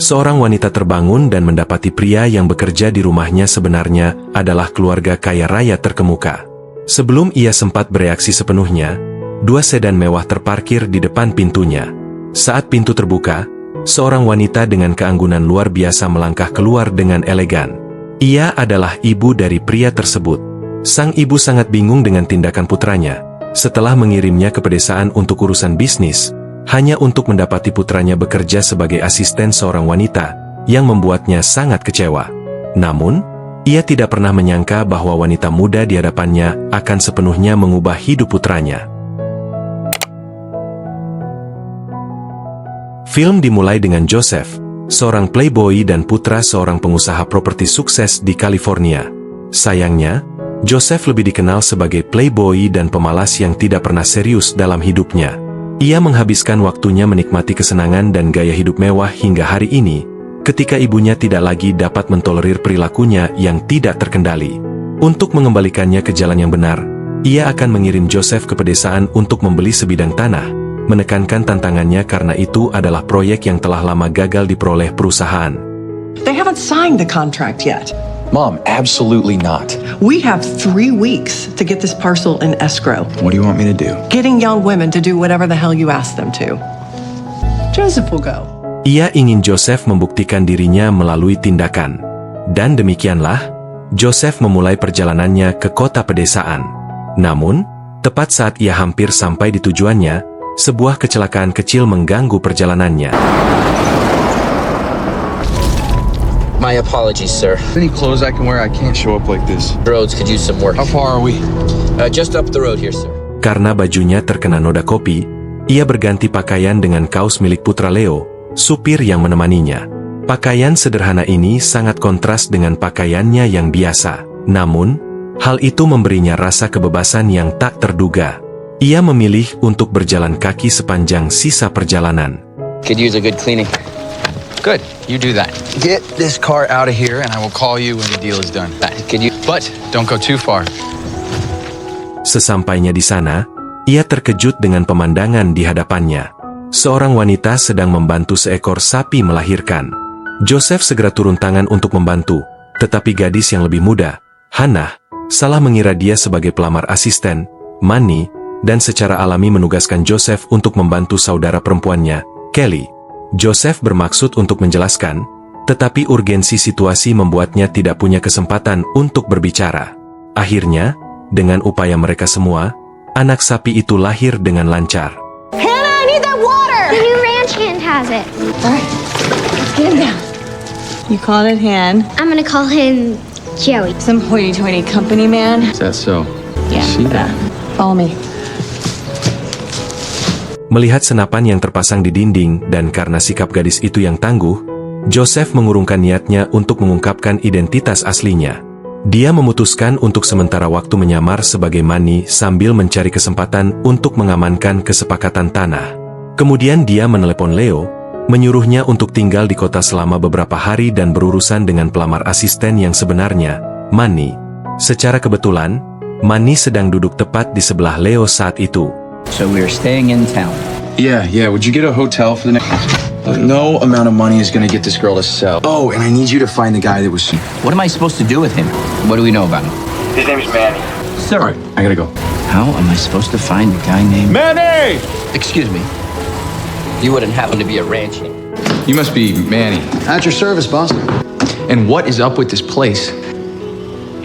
Seorang wanita terbangun dan mendapati pria yang bekerja di rumahnya sebenarnya adalah keluarga kaya raya terkemuka. Sebelum ia sempat bereaksi sepenuhnya, 2 sedan mewah terparkir di depan pintunya. Saat pintu terbuka, seorang wanita dengan keanggunan luar biasa melangkah keluar dengan elegan. Ia adalah ibu dari pria tersebut. Sang ibu sangat bingung dengan tindakan putranya. Setelah mengirimnya ke pedesaan untuk urusan bisnis, hanya untuk mendapati putranya bekerja sebagai asisten seorang wanita, yang membuatnya sangat kecewa. Namun, ia tidak pernah menyangka bahwa wanita muda di hadapannya akan sepenuhnya mengubah hidup putranya. Film dimulai dengan Joseph, seorang playboy dan putra seorang pengusaha properti sukses di California. Sayangnya, Joseph lebih dikenal sebagai playboy dan pemalas yang tidak pernah serius dalam hidupnya. Ia menghabiskan waktunya menikmati kesenangan dan gaya hidup mewah hingga hari ini, ketika ibunya tidak lagi dapat mentolerir perilakunya yang tidak terkendali. Untuk mengembalikannya ke jalan yang benar, ia akan mengirim Joseph ke pedesaan untuk membeli sebidang tanah, menekankan tantangannya karena itu adalah proyek yang telah lama gagal diperoleh perusahaan. They haven't signed the contract yet. Mom, absolutely not. We have 3 weeks to get this parcel in escrow. What do you want me to do? Getting young women to do whatever the hell you ask them to. Joseph will go. Ia ingin Joseph membuktikan dirinya melalui tindakan. Dan demikianlah, Joseph memulai perjalanannya ke kota pedesaan. Namun, tepat saat ia hampir sampai di tujuannya, sebuah kecelakaan kecil mengganggu perjalanannya. My apologies, sir. Any clothes I can wear? I can't show up like this. Roads could use some work. How far are we? Just up the road here, sir. Karena bajunya terkena noda kopi, ia berganti pakaian dengan kaos milik putra Leo, supir yang menemaninya. Pakaian sederhana ini sangat kontras dengan pakaiannya yang biasa. Namun, hal itu memberinya rasa kebebasan yang tak terduga. Ia memilih untuk berjalan kaki sepanjang sisa perjalanan. Could use a good cleaning. Good, you do that. Get this car out of here and I will call you when the deal is done. Could you... But don't go too far. Sesampainya di sana, ia terkejut dengan pemandangan di hadapannya. Seorang wanita sedang membantu seekor sapi melahirkan. Joseph segera turun tangan untuk membantu, tetapi gadis yang lebih muda, Hannah, salah mengira dia sebagai pelamar asisten, Manny, dan secara alami menugaskan Joseph untuk membantu saudara perempuannya, Kelly. Joseph bermaksud untuk menjelaskan, tetapi urgensi situasi membuatnya tidak punya kesempatan untuk berbicara. Akhirnya, dengan upaya mereka semua, anak sapi itu lahir dengan lancar. Hannah, I need that water! The new ranch hand has it. All right, let's get him down. You called it Han. I'm gonna call him Joey. Some hoity-toity company man. Is that so? Yeah. See that? Follow me. Melihat senapan yang terpasang di dinding dan karena sikap gadis itu yang tangguh, Joseph mengurungkan niatnya untuk mengungkapkan identitas aslinya. Dia memutuskan untuk sementara waktu menyamar sebagai Manny sambil mencari kesempatan untuk mengamankan kesepakatan tanah. Kemudian dia menelepon Leo, menyuruhnya untuk tinggal di kota selama beberapa hari dan berurusan dengan pelamar asisten yang sebenarnya, Manny. Secara kebetulan, Manny sedang duduk tepat di sebelah Leo saat itu. So we are staying in town. Yeah. Would you get a hotel for the next... No amount of money is gonna get this girl to sell. Oh, and I need you to find the guy that was... What am I supposed to do with him? What do we know about him? His name's Manny. Sir, All right, I gotta go. how am I supposed to find the guy named... Manny! Excuse me. You wouldn't happen to be a ranch hand. You must be Manny. At your service, boss. And what is up with this place?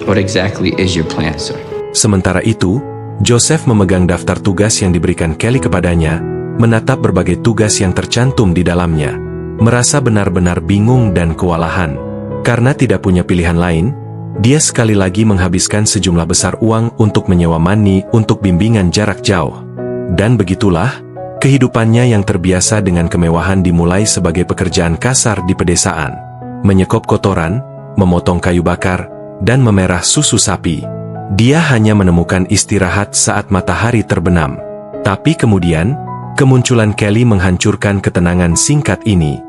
What exactly is your plan, sir? Sementara itu, Joseph memegang daftar tugas yang diberikan Kelly kepadanya, menatap berbagai tugas yang tercantum di dalamnya. Merasa benar-benar bingung dan kewalahan. Karena tidak punya pilihan lain, dia sekali lagi menghabiskan sejumlah besar uang untuk menyewa Manny untuk bimbingan jarak jauh. Dan begitulah, kehidupannya yang terbiasa dengan kemewahan dimulai sebagai pekerjaan kasar di pedesaan. Menyekop kotoran, memotong kayu bakar, dan memerah susu sapi. Dia hanya menemukan istirahat saat matahari terbenam. Tapi kemudian, kemunculan Kelly menghancurkan ketenangan singkat ini.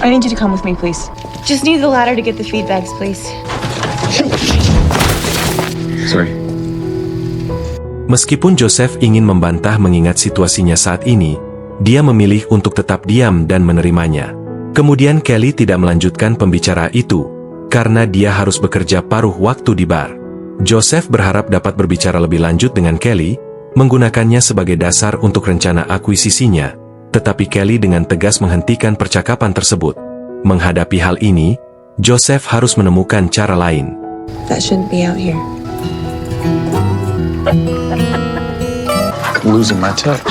I need you to come with me, please. Just need the ladder to get the feed bags, please. Sorry. Meskipun Joseph ingin membantah mengingat situasinya saat ini, dia memilih untuk tetap diam dan menerimanya. Kemudian Kelly tidak melanjutkan pembicaraan itu, karena dia harus bekerja paruh waktu di bar. Joseph berharap dapat berbicara lebih lanjut dengan Kelly, menggunakannya sebagai dasar untuk rencana akuisisinya, tetapi Kelly dengan tegas menghentikan percakapan tersebut. Menghadapi hal ini, Joseph harus menemukan cara lain. That shouldn't be out here. Losing my touch.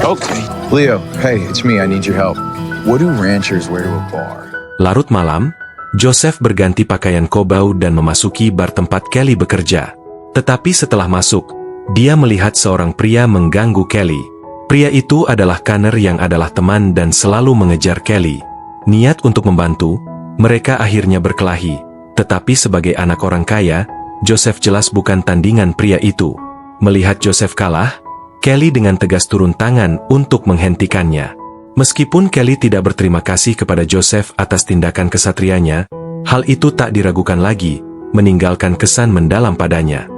Okay. Leo, hey, it's me. I need your help. What do ranchers wear to a bar? Larut malam, Joseph berganti pakaian kobau dan memasuki bar tempat Kelly bekerja. Tetapi setelah masuk, dia melihat seorang pria mengganggu Kelly. Pria itu adalah Connor yang adalah teman dan selalu mengejar Kelly. Niat untuk membantu, mereka akhirnya berkelahi. Tetapi sebagai anak orang kaya, Joseph jelas bukan tandingan pria itu. Melihat Joseph kalah, Kelly dengan tegas turun tangan untuk menghentikannya. Meskipun Kelly tidak berterima kasih kepada Joseph atas tindakan kesatrianya, hal itu tak diragukan lagi, meninggalkan kesan mendalam padanya.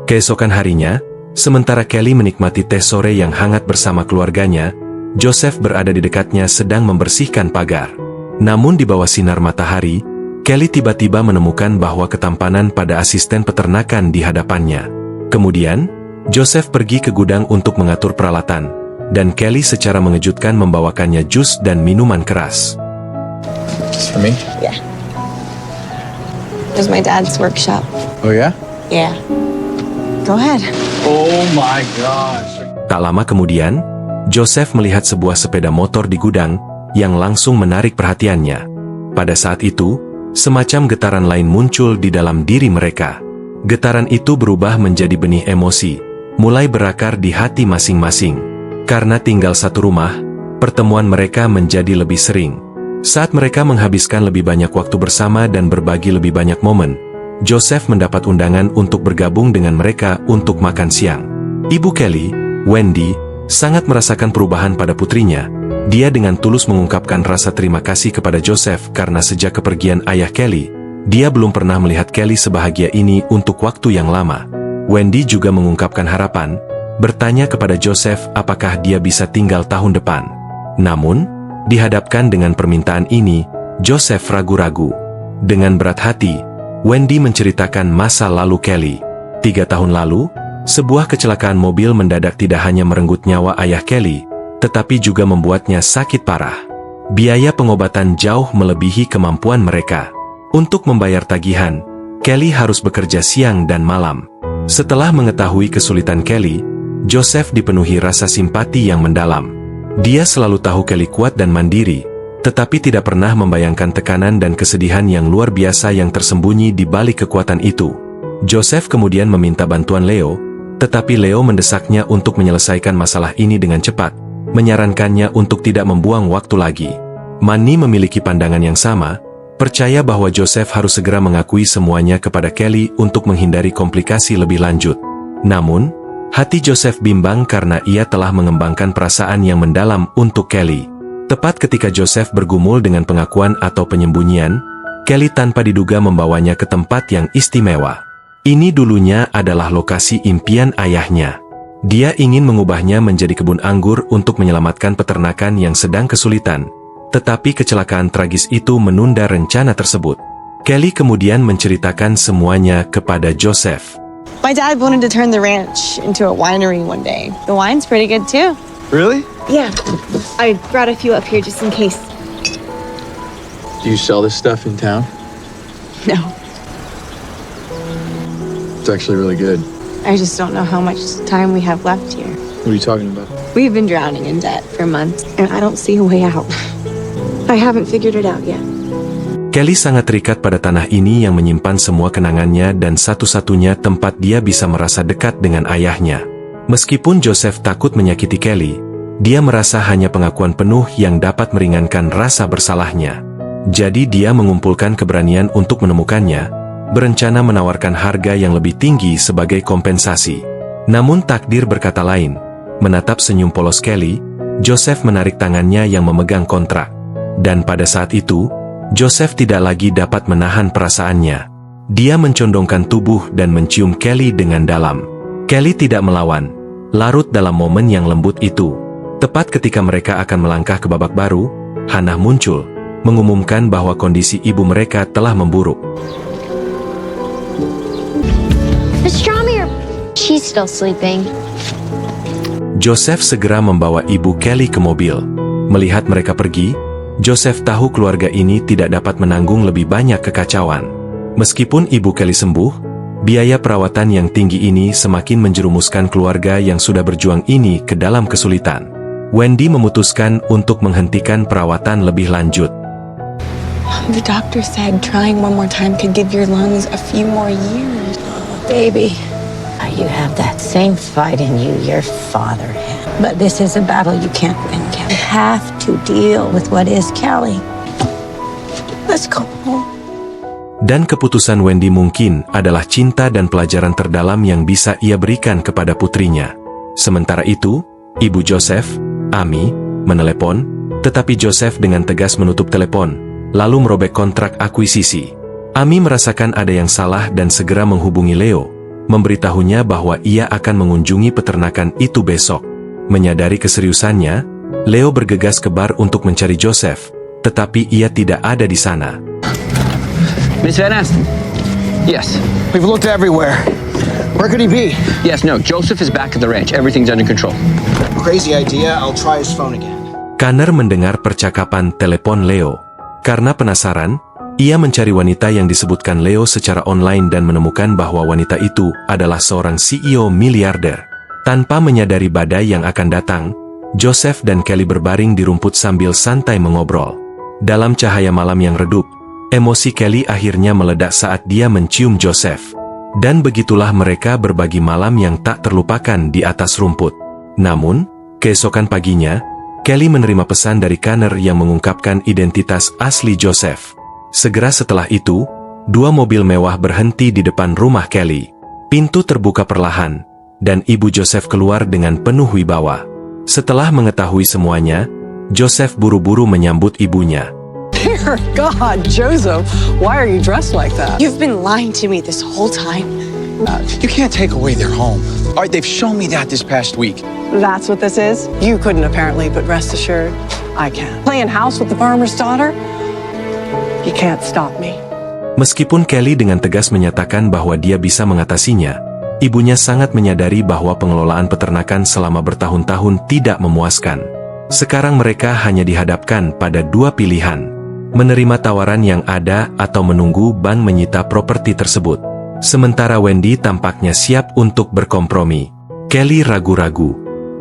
Keesokan harinya, sementara Kelly menikmati teh sore yang hangat bersama keluarganya, Joseph berada di dekatnya sedang membersihkan pagar. Namun di bawah sinar matahari, Kelly tiba-tiba menemukan bahwa ketampanan pada asisten peternakan di hadapannya. Kemudian, Joseph pergi ke gudang untuk mengatur peralatan, dan Kelly secara mengejutkan membawakannya jus dan minuman keras. This for me? Yeah. It was my dad's workshop. Oh yeah? Yeah. Go ahead. Oh my gosh. Tak lama kemudian, Joseph melihat sebuah sepeda motor di gudang yang langsung menarik perhatiannya. Pada saat itu, semacam getaran lain muncul di dalam diri mereka. Getaran itu berubah menjadi benih emosi, mulai berakar di hati masing-masing. Karena tinggal satu rumah, pertemuan mereka menjadi lebih sering. Saat mereka menghabiskan lebih banyak waktu bersama dan berbagi lebih banyak momen, Joseph mendapat undangan untuk bergabung dengan mereka untuk makan siang. Ibu Kelly, Wendy, sangat merasakan perubahan pada putrinya. Dia dengan tulus mengungkapkan rasa terima kasih kepada Joseph karena sejak kepergian ayah Kelly, dia belum pernah melihat Kelly sebahagia ini untuk waktu yang lama. Wendy juga mengungkapkan harapan, bertanya kepada Joseph apakah dia bisa tinggal tahun depan. Namun, dihadapkan dengan permintaan ini, Joseph ragu-ragu. Dengan berat hati, Wendy menceritakan masa lalu Kelly. 3 tahun lalu, sebuah kecelakaan mobil mendadak tidak hanya merenggut nyawa ayah Kelly, tetapi juga membuatnya sakit parah. Biaya pengobatan jauh melebihi kemampuan mereka. Untuk membayar tagihan, Kelly harus bekerja siang dan malam. Setelah mengetahui kesulitan Kelly, Joseph dipenuhi rasa simpati yang mendalam. Dia selalu tahu Kelly kuat dan mandiri, tetapi tidak pernah membayangkan tekanan dan kesedihan yang luar biasa yang tersembunyi di balik kekuatan itu. Joseph kemudian meminta bantuan Leo, tetapi Leo mendesaknya untuk menyelesaikan masalah ini dengan cepat, menyarankannya untuk tidak membuang waktu lagi. Manny memiliki pandangan yang sama, percaya bahwa Joseph harus segera mengakui semuanya kepada Kelly untuk menghindari komplikasi lebih lanjut. Namun, hati Joseph bimbang karena ia telah mengembangkan perasaan yang mendalam untuk Kelly. Tepat ketika Joseph bergumul dengan pengakuan atau penyembunyian, Kelly tanpa diduga membawanya ke tempat yang istimewa. Ini dulunya adalah lokasi impian ayahnya. Dia ingin mengubahnya menjadi kebun anggur untuk menyelamatkan peternakan yang sedang kesulitan, tetapi kecelakaan tragis itu menunda rencana tersebut. Kelly kemudian menceritakan semuanya kepada Joseph. My dad wanted to turn the ranch into a winery one day. The wine's pretty good too. Really? Yeah. I brought a few up here just in case. Do you sell this stuff in town? No. It's actually really good. I just don't know how much time we have left here. What are you talking about? We've been drowning in debt for months, and I don't see a way out. I haven't figured it out yet. Kelly sangat terikat pada tanah ini yang menyimpan semua kenangannya dan satu-satunya tempat dia bisa merasa dekat dengan ayahnya. Meskipun Joseph takut menyakiti Kelly, dia merasa hanya pengakuan penuh yang dapat meringankan rasa bersalahnya. Jadi dia mengumpulkan keberanian untuk menemukannya, berencana menawarkan harga yang lebih tinggi sebagai kompensasi. Namun takdir berkata lain. Menatap senyum polos Kelly, Joseph menarik tangannya yang memegang kontrak. Dan pada saat itu, Joseph tidak lagi dapat menahan perasaannya. Dia mencondongkan tubuh dan mencium Kelly dengan dalam. Kelly tidak melawan, larut dalam momen yang lembut itu. Tepat ketika mereka akan melangkah ke babak baru, Hannah muncul, mengumumkan bahwa kondisi ibu mereka telah memburuk. Pastrami, she's still sleeping. Joseph segera membawa ibu Kelly ke mobil. Melihat mereka pergi, Joseph tahu keluarga ini tidak dapat menanggung lebih banyak kekacauan. Meskipun ibu Kelly sembuh, biaya perawatan yang tinggi ini semakin menjerumuskan keluarga yang sudah berjuang ini ke dalam kesulitan. Wendy memutuskan untuk menghentikan perawatan lebih lanjut. The doctor said trying one more time could give your lungs a few more years. Baby, you have that same fight in you your father had. But this is a battle you can't win, Kelly. You have to deal with what is Kelly. Let's go home. Dan keputusan Wendy mungkin adalah cinta dan pelajaran terdalam yang bisa ia berikan kepada putrinya. Sementara itu, ibu Joseph, Amy, menelepon, tetapi Joseph dengan tegas menutup telepon, lalu merobek kontrak akuisisi. Amy merasakan ada yang salah dan segera menghubungi Leo, memberitahunya bahwa ia akan mengunjungi peternakan itu besok. Menyadari keseriusannya, Leo bergegas ke bar untuk mencari Joseph, tetapi ia tidak ada di sana. Miss Van Asten? Yes. We've looked everywhere. Where could he be? Yes, no. Joseph is back at the ranch. Everything's under control. Crazy idea. I'll try his phone again. Connor mendengar percakapan telepon Leo. Karena penasaran, ia mencari wanita yang disebutkan Leo secara online dan menemukan bahwa wanita itu adalah seorang CEO miliarder. Tanpa menyadari badai yang akan datang, Joseph dan Kelly berbaring di rumput sambil santai mengobrol. Dalam cahaya malam yang redup, emosi Kelly akhirnya meledak saat dia mencium Joseph. Dan begitulah mereka berbagi malam yang tak terlupakan di atas rumput. Namun, keesokan paginya, Kelly menerima pesan dari Connor yang mengungkapkan identitas asli Joseph. Segera setelah itu, 2 mobil mewah berhenti di depan rumah Kelly. Pintu terbuka perlahan, dan ibu Joseph keluar dengan penuh wibawa. Setelah mengetahui semuanya, Joseph buru-buru menyambut ibunya. Dear God, Joseph, why are you dressed like that? You've been lying to me this whole time. You can't take away their home. All right, they've shown me that this past week. That's what this is? You couldn't apparently, but rest assured, I can. Playing house with the farmer's daughter? You can't stop me. Meskipun Kelly dengan tegas menyatakan bahwa dia bisa mengatasinya, ibunya sangat menyadari bahwa pengelolaan peternakan selama bertahun-tahun tidak memuaskan. Sekarang mereka hanya dihadapkan pada 2 pilihan. Menerima tawaran yang ada atau menunggu bank menyita properti tersebut. Sementara Wendy tampaknya siap untuk berkompromi. Kelly ragu-ragu.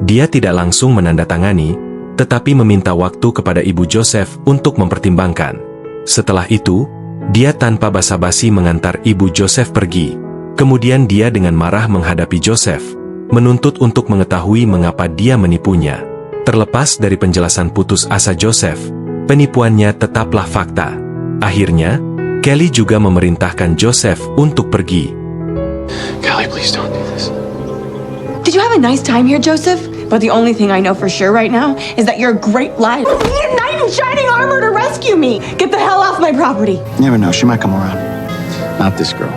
Dia tidak langsung menandatangani, tetapi meminta waktu kepada ibu Joseph untuk mempertimbangkan. Setelah itu, dia tanpa basa-basi mengantar ibu Joseph pergi. Kemudian dia dengan marah menghadapi Joseph, menuntut untuk mengetahui mengapa dia menipunya. Terlepas dari penjelasan putus asa Joseph, penipuannya tetaplah fakta. Akhirnya, Kelly juga memerintahkan Joseph untuk pergi. Kelly, please don't do this. Did you have a nice time here, Joseph? But the only thing I know for sure right now is that you're a great liar. You need a knight in shining armor to rescue me. Get the hell off my property. You never know. She might come around. Not this girl.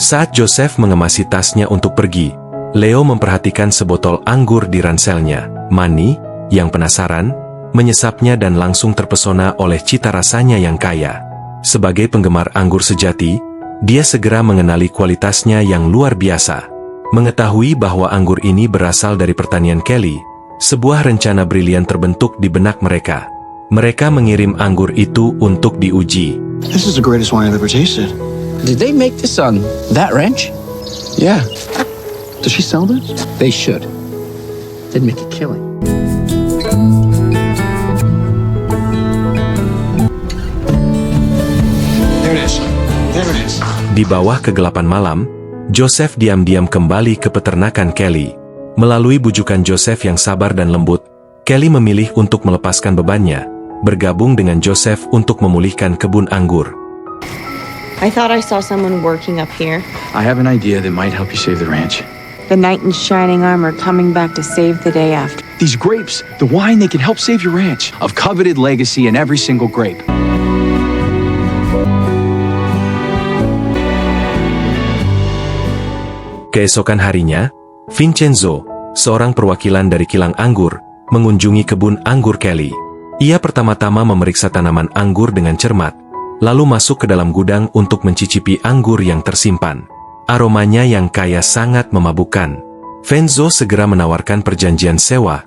Saat Joseph mengemasi tasnya untuk pergi, Leo memperhatikan sebotol anggur di ranselnya. Manny, yang penasaran, menyesapnya dan langsung terpesona oleh cita rasanya yang kaya. Sebagai penggemar anggur sejati, dia segera mengenali kualitasnya yang luar biasa. Mengetahui bahwa anggur ini berasal dari pertanian Kelly, sebuah rencana brilian terbentuk di benak mereka. Mereka mengirim anggur itu untuk diuji. This is the greatest wine I've ever tasted. Did they make this on that ranch? Yeah. Does she sell this? They should. They'd make a killing. There it is. There it is. Di bawah kegelapan malam, Joseph diam-diam kembali ke peternakan Kelly. Melalui bujukan Joseph yang sabar dan lembut, Kelly memilih untuk melepaskan bebannya, bergabung dengan Joseph untuk memulihkan kebun anggur. I thought I saw someone working up here. I have an idea that might help you save the ranch. The knight in shining armor coming back to save the day after. These grapes, the wine, they can help save your ranch. Of coveted legacy in every single grape. Keesokan harinya, Vincenzo, seorang perwakilan dari kilang anggur, mengunjungi kebun anggur Kelly. Ia pertama-tama memeriksa tanaman anggur dengan cermat, lalu masuk ke dalam gudang untuk mencicipi anggur yang tersimpan. Aromanya yang kaya sangat memabukkan. Vincenzo segera menawarkan perjanjian sewa.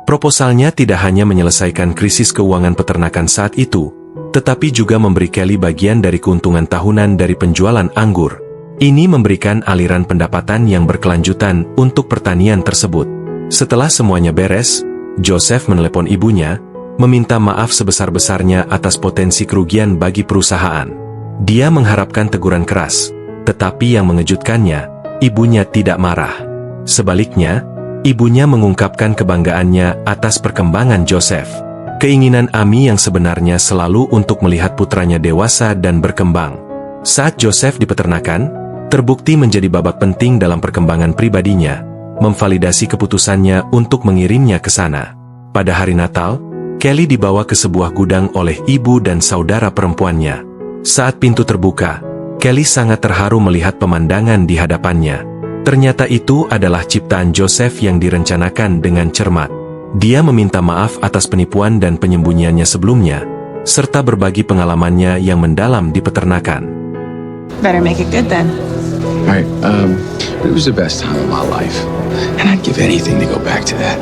Proposalnya tidak hanya menyelesaikan krisis keuangan peternakan saat itu, tetapi juga memberi Kelly bagian dari keuntungan tahunan dari penjualan anggur. Ini memberikan aliran pendapatan yang berkelanjutan untuk pertanian tersebut. Setelah semuanya beres, Joseph menelepon ibunya, meminta maaf sebesar-besarnya atas potensi kerugian bagi perusahaan. Dia mengharapkan teguran keras, tetapi yang mengejutkannya, ibunya tidak marah. Sebaliknya, ibunya mengungkapkan kebanggaannya atas perkembangan Joseph. Keinginan Amy yang sebenarnya selalu untuk melihat putranya dewasa dan berkembang. Saat Joseph di peternakan, terbukti menjadi babak penting dalam perkembangan pribadinya, memvalidasi keputusannya untuk mengirimnya ke sana. Pada hari Natal, Kelly dibawa ke sebuah gudang oleh ibu dan saudara perempuannya. Saat pintu terbuka, Kelly sangat terharu melihat pemandangan di hadapannya. Ternyata itu adalah ciptaan Joseph yang direncanakan dengan cermat. Dia meminta maaf atas penipuan dan penyembunyiannya sebelumnya, serta berbagi pengalamannya yang mendalam di peternakan. Better make it good then. All right, it was the best time of my life, and I'd give anything to go back to that.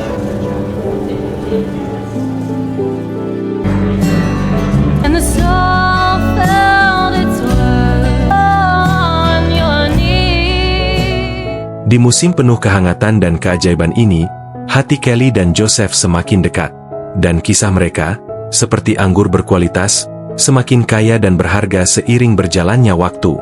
And the soul felt its worth on your knees. Di musim penuh kehangatan dan keajaiban ini, hati Kelly dan Joseph semakin dekat, dan kisah mereka, seperti anggur berkualitas, semakin kaya dan berharga seiring berjalannya waktu.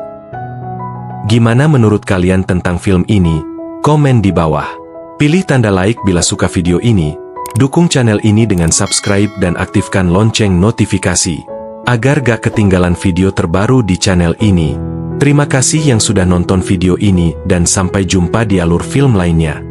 Gimana menurut kalian tentang film ini? Komen di bawah. Pilih tanda like bila suka video ini, dukung channel ini dengan subscribe dan aktifkan lonceng notifikasi, agar gak ketinggalan video terbaru di channel ini. Terima kasih yang sudah nonton video ini dan sampai jumpa di alur film lainnya.